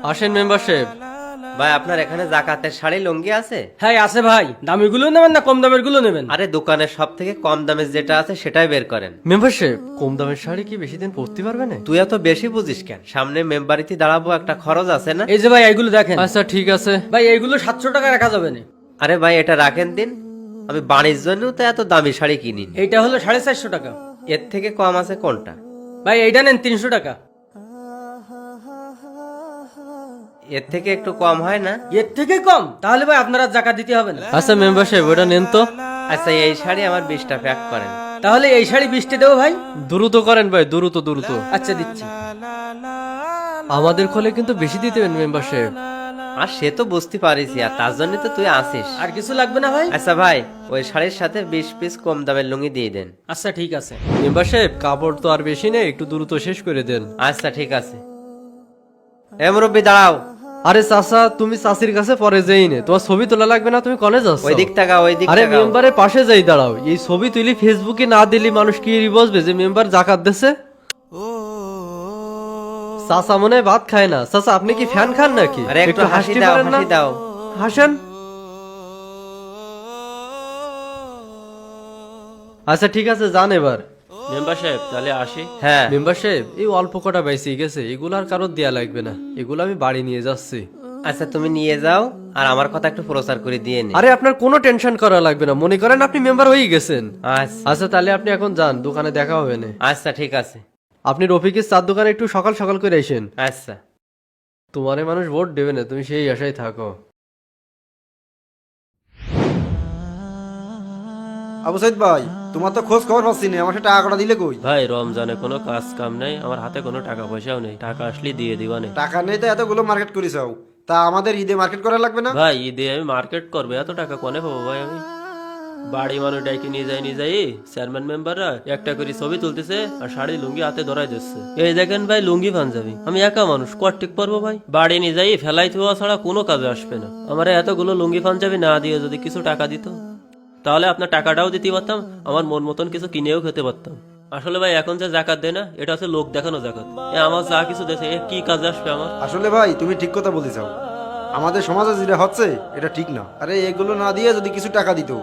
আসেন মেম্বারশিপ। ভাই আপনার এখানে জাকাতের শাড়ি লুঙ্গি আছে? হ্যাঁ আছে ভাই। দামি গুলো নেবেন না কম দামের গুলো নেবেন? আরে দোকানের সব থেকে কম দামের যেটা আছে সেটাই বের করেন। মেম্বারশিপ কম দামের শাড়ি কি বেশি দিন পরতে পারবে না? তুই এত বেশি বুঝিস কেন? সামনে মেম্বারিতে দাঁড়াবো, একটা খরচ আছে না? এই যে ভাই এইগুলো দেখেন। আচ্ছা ঠিক আছে ভাই, এইগুলো 700 টাকা রাখা যাবে না? আরে ভাই এটা রাখেন দিন, আমি বাড়ির জন্য তো এত দামি শাড়ি কিনি। এইটা হলো 450 টাকা। এর থেকে কম আছে কোনটা? ভাই এইটা নেন 300 টাকা। এর থেকে একটু কম হয় না? এর থেকে কম? তাহলে ভাই আপনারা জাকাত দিতে হবে না। আচ্ছা মেম্বারশিপ ওটা নেন তো। আচ্ছা এই শাড়ি আমার 20টা প্যাক করেন। তাহলে এই শাড়ি 20টা দেবো ভাই। দ্রুত করেন ভাই, দ্রুত দ্রুত। আচ্ছা দিচ্ছি। আমাদের খোলে কিন্তু বেশি দিতে হবে মেম্বারশিপ। আর সে তো বুঝতে পারিস, আর তার জন্য তো তুই আসিস। আর কিছু লাগবে না ভাই? আচ্ছা ভাই ওই শাড়ির সাথে 20 পিস কম দামের লুঙ্গি দিয়ে দেন। আচ্ছা ঠিক আছে। মেম্বারশিপ কাপড় তো আর বেশি নেই, একটু দ্রুত শেষ করে দেন। আচ্ছা ঠিক আছে। এ মুরব্বি দাঁড়াও। আরে চাচা, তুমি চাচির কাছে পরে যেই নে, তোমার ছবি তোলা লাগবে না, তুমি কনে যাচ্ছ? ওই দিক তাকাও, ওই দিক আরে তাকাও। মেম্বারের পাশে যাই দাঁড়াও। এই ছবি তুলি ফেসবুকে না দিলি মানুষ কি বসবে যে মেম্বার জাকাত দিচ্ছে? চাচা মনে হয় ভাত খায় না। চাচা আপনি কি ফ্যান খান নাকি? আরে একটু হাসি দাও, পারেন না? হাসি দাও। হাসেন। আচ্ছা ঠিক আছে, যান এবার। মেম্বার সাহেব তাহলে আসি। হ্যাঁ মেম্বারশিপ এই অল্প কটা বেঁচে গেছে, এগুলো আর কারোর দেয়া লাগবে না, এগুলো আমি বাড়ি নিয়ে যাচ্ছি। আচ্ছা তুমি নিয়ে যাও, আর আমার কথা একটু প্রচার করে দিয়ে নে। আরে আপনার কোনো টেনশন করা লাগবে না, মনে করেন আপনি মেম্বার হয়ে গেছেন। আচ্ছা আচ্ছা তাহলে আপনি এখন যান, দোকানে দেখা হবে না। আচ্ছা ঠিক আছে। আপনি রফিকের চার দোকানে একটু সকাল সকাল করে আসেন। আচ্ছা তোমারে মানুষ ভোট দেবে না, তুমি সেই আশায় থাকো। আবু সাইদ ভাই, তোমার তো খোঁজ খবর পাচ্ছি না, আমার সাথে টাকা কটা দিলে কই? ভাই রমজানে কোনো কাজ কাম নেই, আমার হাতে কোনো টাকা পয়সাও নেই, টাকা আসলে দিয়ে দিবা নেই। টাকা নেই তো এতগুলো মার্কেট করিসাও, তা আমাদের ঈদে মার্কেট করা লাগবে না? ভাই ঈদে আমি মার্কেট করবো, এত টাকা কোনে পাবো ভাই আমি? বাড়ি মানুষ ডাইকে নিয়ে যাই চেয়ারম্যান মেম্বাররা একটা করে ছবি তুলতেছে আর শাড়ি লুঙ্গি হাতে ধরাই দিচ্ছে। এই দেখেন ভাই লুঙ্গি পাঞ্জাবি, আমি একা মানুষ কটিক পারবো ভাই? বাড়ি নিয়ে যাই ফেলাই থোয়া ছাড়া কোনো কাজে আসবে না। আমার এতগুলো লুঙ্গি পাঞ্জাবি না দিয়ে যদি কিছু টাকা দিত, তাহলে আপনার টাকাটাও দিতে পারতাম, আমার মন মতন কিছু কিনেও খেতে পারতাম। আসলে ভাই এখন যে জাকাত দেয় না, এটা হচ্ছে লোক দেখানো জাকাত। আমার যা কিছু দেশে কি কাজে আসবে আমার? আসলে ভাই তুমি ঠিক কথা বলেছাও, আমাদের সমাজে যেটা হচ্ছে এটা ঠিক না। আরে এগুলো না দিয়ে যদি কিছু টাকা দিত,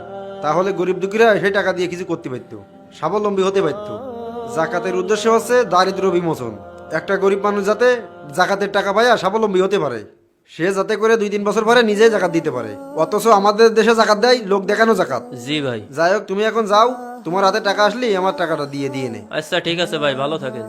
তাহলে গরিব দুঃখীরা সেই টাকা দিয়ে কিছু করতে পারতো, স্বাবলম্বী হতে পারতো। জাকাতের উদ্দেশ্য হচ্ছে দারিদ্র বিমোচন। একটা গরিব মানুষ যাতে জাকাতের টাকা পায় স্বাবলম্বী হতে পারে, সে যাতে করে 2-3 বছর পরে নিজেই জাকাত দিতে পারে। অথচ আমাদের দেশে জাকাত দেয় লোক দেখানো জাকাত। জি ভাই। যাই হোক, তুমি এখন যাও, তোমার হাতে টাকা আসলেই আমার টাকাটা দিয়ে নে। আচ্ছা ঠিক আছে ভাই, ভালো থাকেন।